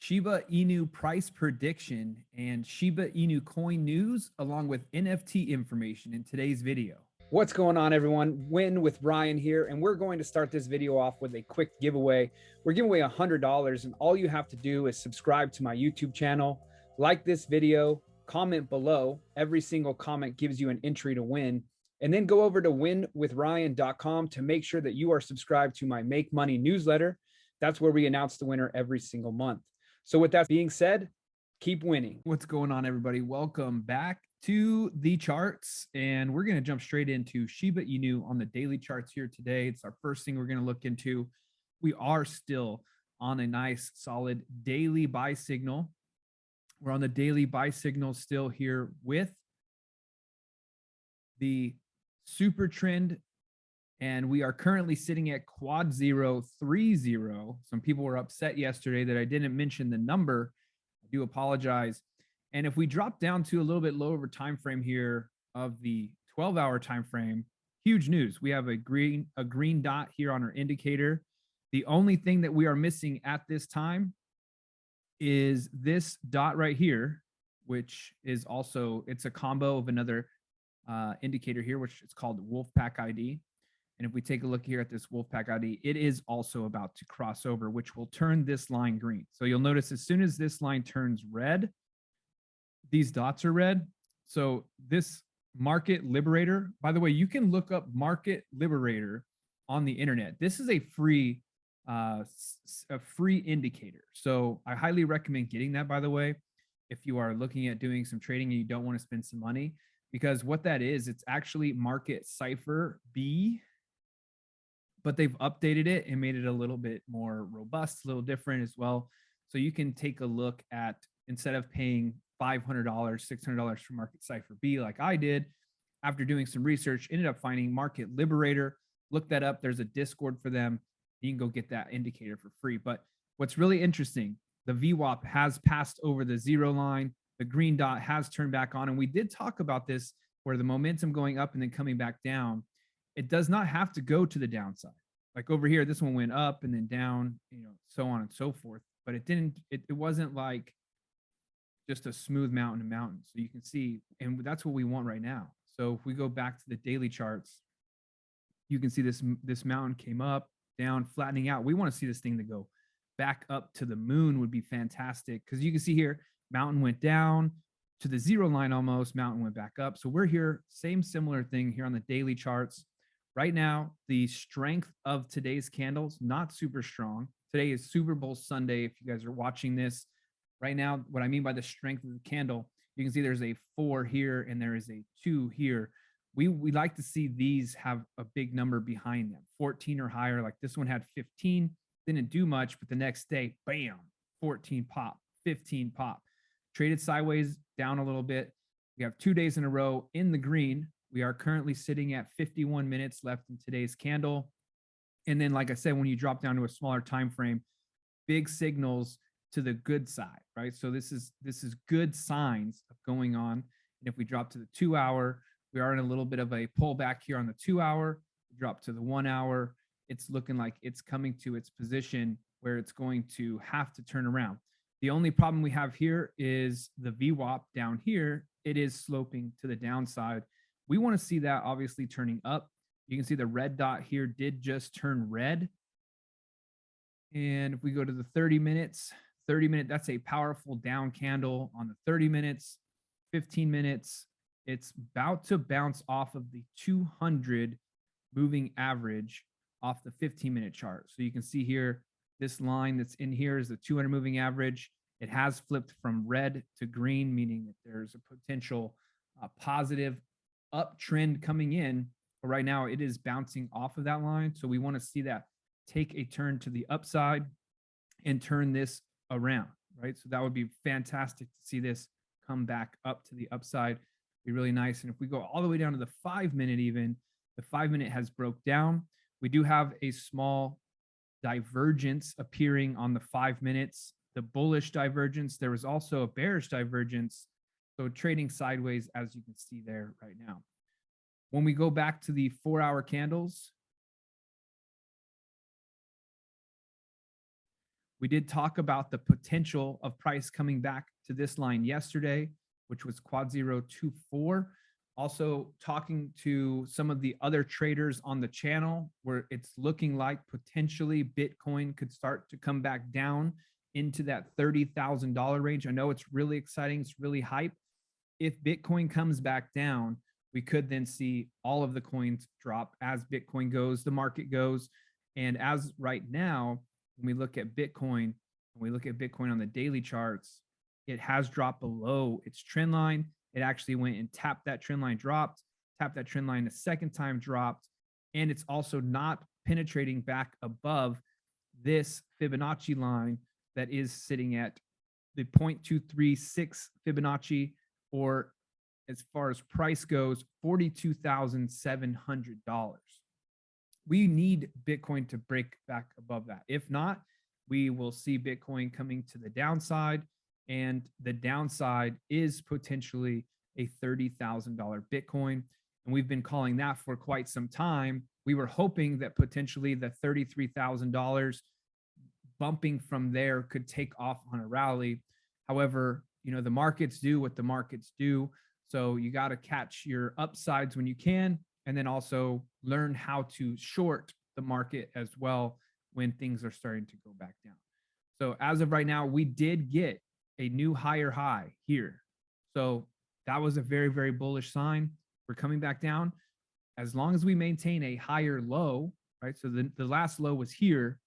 Shiba Inu price prediction, and Shiba Inu coin news, along with NFT information in today's video. What's going on, everyone? Win with Ryan here, and we're going to start this video off with a quick giveaway. We're giving away $100, and all you have to do is subscribe to my YouTube channel, like this video, comment below. Every single comment gives you an entry to win, and then go over to winwithryan.com to make sure that you are subscribed to my Make Money newsletter. That's where we announce the winner every single month. So with that being said, keep winning. What's going on, everybody? Welcome back to the charts, and we're going to jump straight into Shiba Inu on the daily charts here today. It's our first thing we're going to look into. We are still on a nice solid daily buy signal. We're on the daily buy signal still here with the super trend, and we are currently sitting at quad 030. Some people were upset yesterday that I didn't mention the number. I do apologize. And if we drop down to a little bit lower time frame here of the 12-hour time frame, huge news. We have a green dot here on our indicator. The only thing that we are missing at this time is this dot right here, which is also, it's a combo of another indicator here, which is called Wolfpack ID. And if we take a look here at this Wolfpack ID, it is also about to cross over, which will turn this line green. So you'll notice as soon as this line turns red, these dots are red. So this market liberator, by the way, you can look up market liberator on the internet. This is a free indicator. So I highly recommend getting that, by the way, if you are looking at doing some trading and you don't want to spend some money, because what that is, it's actually market cipher B, but they've updated it and made it a little bit more robust, a little different as well. So you can take a look at, instead of paying $500, $600 for market cipher B like I did, after doing some research, ended up finding Market Liberator. Look that up. There's a Discord for them. You can go get that indicator for free. But what's really interesting, the VWAP has passed over the zero line. The green dot has turned back on. And we did talk about this, where the momentum going up and then coming back down, it does not have to go to the downside. Like over here, this one went up and then down, so on and so forth. But it didn't, it wasn't like just a smooth mountain. So you can see, and that's what we want right now. So if we go back to the daily charts, you can see this mountain came up, down, flattening out. We want to see this thing to go back up to the moon would be fantastic, because you can see here, mountain went down to the zero line almost, mountain went back up. So we're here, similar thing here on the daily charts. Right now, the strength of today's candles, not super strong. Today is Super Bowl Sunday, if you guys are watching this. Right now, what I mean by the strength of the candle, you can see there's a 4 here and there is a 2 here. We like to see these have a big number behind them, 14 or higher. Like this one had 15, didn't do much, but the next day, bam, 14 pop, 15 pop. Traded sideways down a little bit. We have 2 days in a row in the green. We are currently sitting at 51 minutes left in today's candle. And then, like I said, when you drop down to a smaller time frame, big signals to the good side, right? So this is good signs of going on. And if we drop to the 2 hour, we are in a little bit of a pullback here on the 2 hour. Drop to the 1 hour, it's looking like it's coming to its position where it's going to have to turn around. The only problem we have here is the VWAP down here. It is sloping to the downside. We want to see that obviously turning up. You can see the red dot here did just turn red. And if we go to the 30 minutes, that's a powerful down candle on the 30 minutes, 15 minutes. It's about to bounce off of the 200 moving average off the 15-minute chart. So you can see here, this line that's in here is the 200 moving average. It has flipped from red to green, meaning that there's a potential positive uptrend coming in. But right now it is bouncing off of that line. So we want to see that take a turn to the upside and turn this around, right? So that would be fantastic to see this come back up to the upside. Be really nice. And if we go all the way down to the 5 minute, even the 5 minute has broke down. We do have a small divergence appearing on the 5 minutes, the bullish divergence. There was also a bearish divergence. So trading sideways, as you can see there right now. When we go back to the 4 hour candles, We did talk about the potential of price coming back to this line yesterday, which was quad 024. Also talking to some of the other traders on the channel where it's looking like potentially Bitcoin could start to come back down into that $30,000 range. I know it's really exciting. It's really hype. If Bitcoin comes back down, we could then see all of the coins drop as Bitcoin goes, the market goes. And as right now, when we look at Bitcoin, on the daily charts, it has dropped below its trend line. It actually went and tapped that trend line, dropped, tapped that trend line a second time, dropped. And it's also not penetrating back above this Fibonacci line that is sitting at the 0.236 Fibonacci, or as far as price goes, $42,700. We need Bitcoin to break back above that. If not, we will see Bitcoin coming to the downside, and the downside is potentially a $30,000 Bitcoin. And we've been calling that for quite some time. We were hoping that potentially the $33,000 bumping from there could take off on a rally. However, the markets do what the markets do. So you got to catch your upsides when you can, and then also learn how to short the market as well when things are starting to go back down. So as of right now, we did get a new higher high here. So that was a very, very bullish sign. We're coming back down. As long as we maintain a higher low, right? So the last low was here.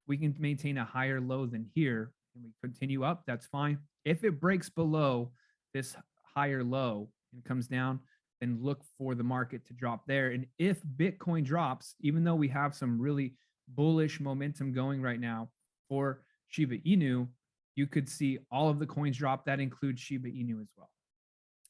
We can maintain a higher low than here and we continue up, that's fine. If it breaks below this higher low and comes down, then look for the market to drop there. And if Bitcoin drops, even though we have some really bullish momentum going right now for Shiba Inu, you could see all of the coins drop. That includes Shiba Inu as well.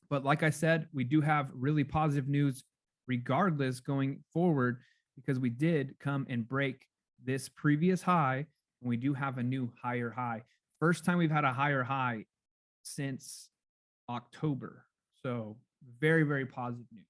But like I said, we do have really positive news regardless going forward, because we did come and break this previous high, and we do have a new higher high. First time we've had a higher high since October. So very, very positive news.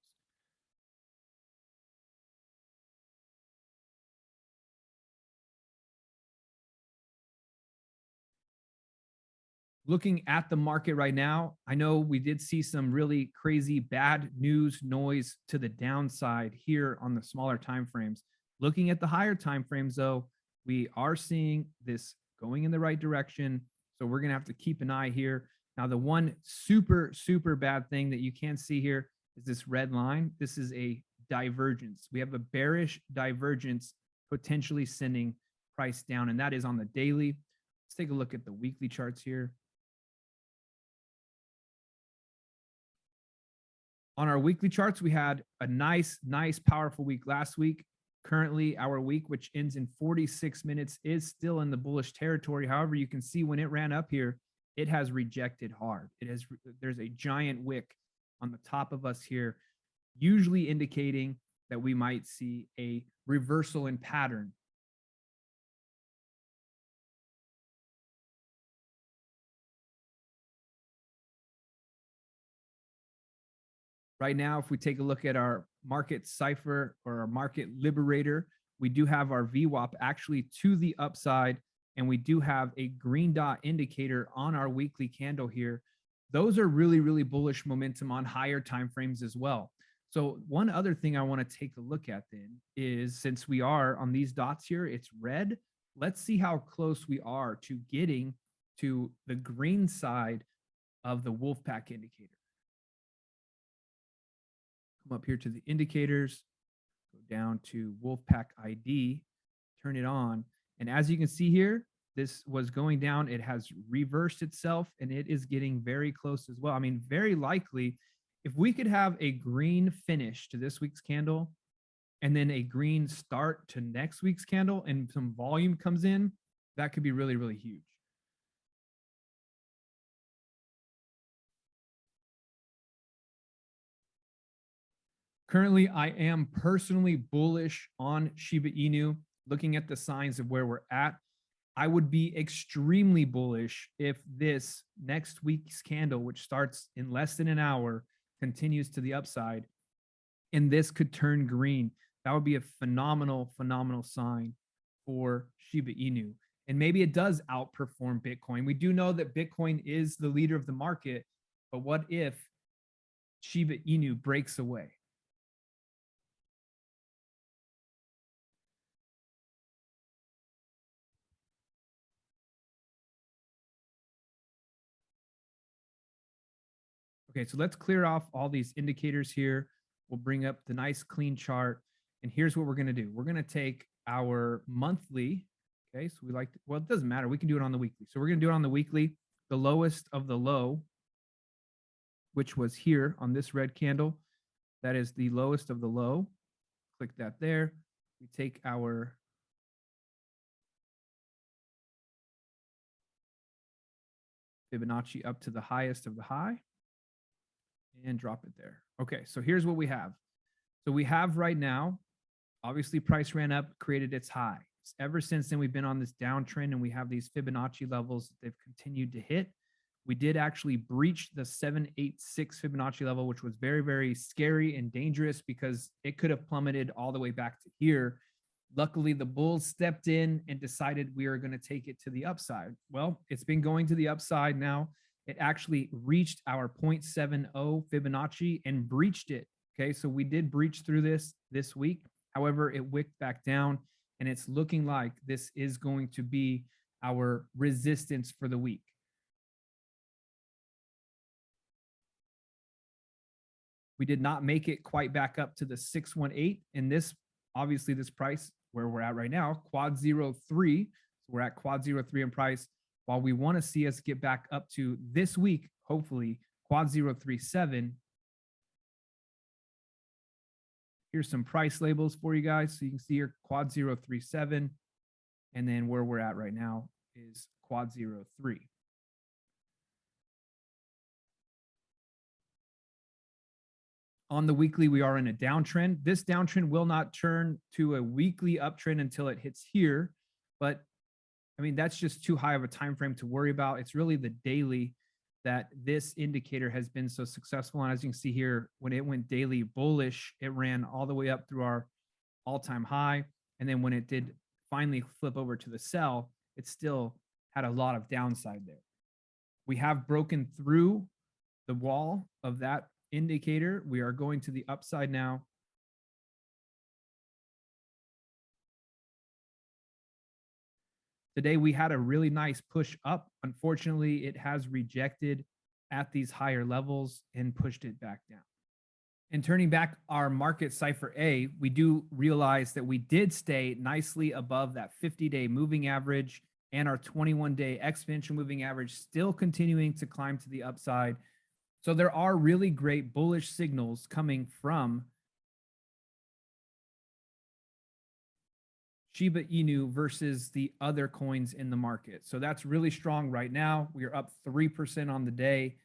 Looking at the market right now, I know we did see some really crazy bad news noise to the downside here on the smaller time frames. Looking at the higher time frames, though, we are seeing this going in the right direction. So we're going to have to keep an eye here. Now, the one super, super bad thing that you can see here is this red line. This is a divergence. We have a bearish divergence potentially sending price down, and that is on the daily. Let's take a look at the weekly charts here. On our weekly charts, we had a nice, powerful week last week. Currently, our week, which ends in 46 minutes, is still in the bullish territory. However, you can see when it ran up here, it has rejected hard. There's a giant wick on the top of us here, usually indicating that we might see a reversal in pattern. Right now, if we take a look at our market cipher or our market liberator, we do have our VWAP actually to the upside, and we do have a green dot indicator on our weekly candle here. Those are really, really bullish momentum on higher time frames as well. So one other thing I want to take a look at then is, since we are on these dots here, it's red. Let's see how close we are to getting to the green side of the Wolfpack indicator. Come up here to the indicators, go down to Wolfpack ID, turn it on. And as you can see here, this was going down. It has reversed itself, and it is getting very close as well. I mean, very likely, if we could have a green finish to this week's candle and then a green start to next week's candle and some volume comes in, that could be really, really huge. Currently, I am personally bullish on Shiba Inu. Looking at the signs of where we're at, I would be extremely bullish if this next week's candle, which starts in less than an hour, continues to the upside, and this could turn green. That would be a phenomenal, phenomenal sign for Shiba Inu. And maybe it does outperform Bitcoin. We do know that Bitcoin is the leader of the market, but what if Shiba Inu breaks away? Okay, so let's clear off all these indicators here. We'll bring up the nice clean chart. And here's what we're going to do. We're going to take our monthly. Okay, so we like, well, it doesn't matter. We can do it on the weekly. So we're going to do it on the weekly, the lowest of the low, which was here on this red candle. That is the lowest of the low. Click that there. We take our Fibonacci up to the highest of the high and drop it there. Okay, so here's what we have. So we have right now, obviously price ran up, created its high. Ever since then, we've been on this downtrend and we have these Fibonacci levels that they've continued to hit. We did actually breach the 786 Fibonacci level, which was very, very scary and dangerous because it could have plummeted all the way back to here. Luckily, the bulls stepped in and decided we are going to take it to the upside. Well, it's been going to the upside now. It actually reached our 0.70 Fibonacci and breached it. Okay, so we did breach through this week. However, it wicked back down, and it's looking like this is going to be our resistance for the week. We did not make it quite back up to the 618. And this, obviously, this price where we're at right now, quad 03. So we're at quad 03 in price. While we want to see us get back up to this week, hopefully, quad 037. Here's some price labels for you guys. So you can see here quad 037. And then where we're at right now is quad 03. On the weekly, we are in a downtrend. This downtrend will not turn to a weekly uptrend until it hits here. But I mean, that's just too high of a time frame to worry about. It's really the daily that this indicator has been so successful. And as you can see here, when it went daily bullish, it ran all the way up through our all-time high. And then when it did finally flip over to the sell, it still had a lot of downside there. We have broken through the wall of that indicator. We are going to the upside now. Today, we had a really nice push up. Unfortunately, it has rejected at these higher levels and pushed it back down. And turning back our market cipher A, we do realize that we did stay nicely above that 50-day moving average and our 21-day exponential moving average, still continuing to climb to the upside. So there are really great bullish signals coming from Shiba Inu versus the other coins in the market. So that's really strong right now. We are up 3% on the day.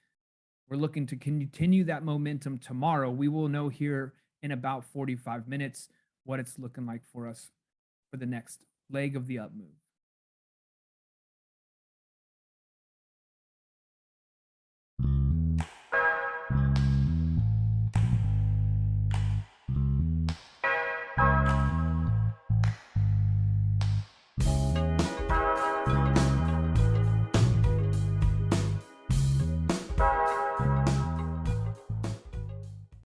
We're looking to continue that momentum tomorrow. We will know here in about 45 minutes what it's looking like for us for the next leg of the up move.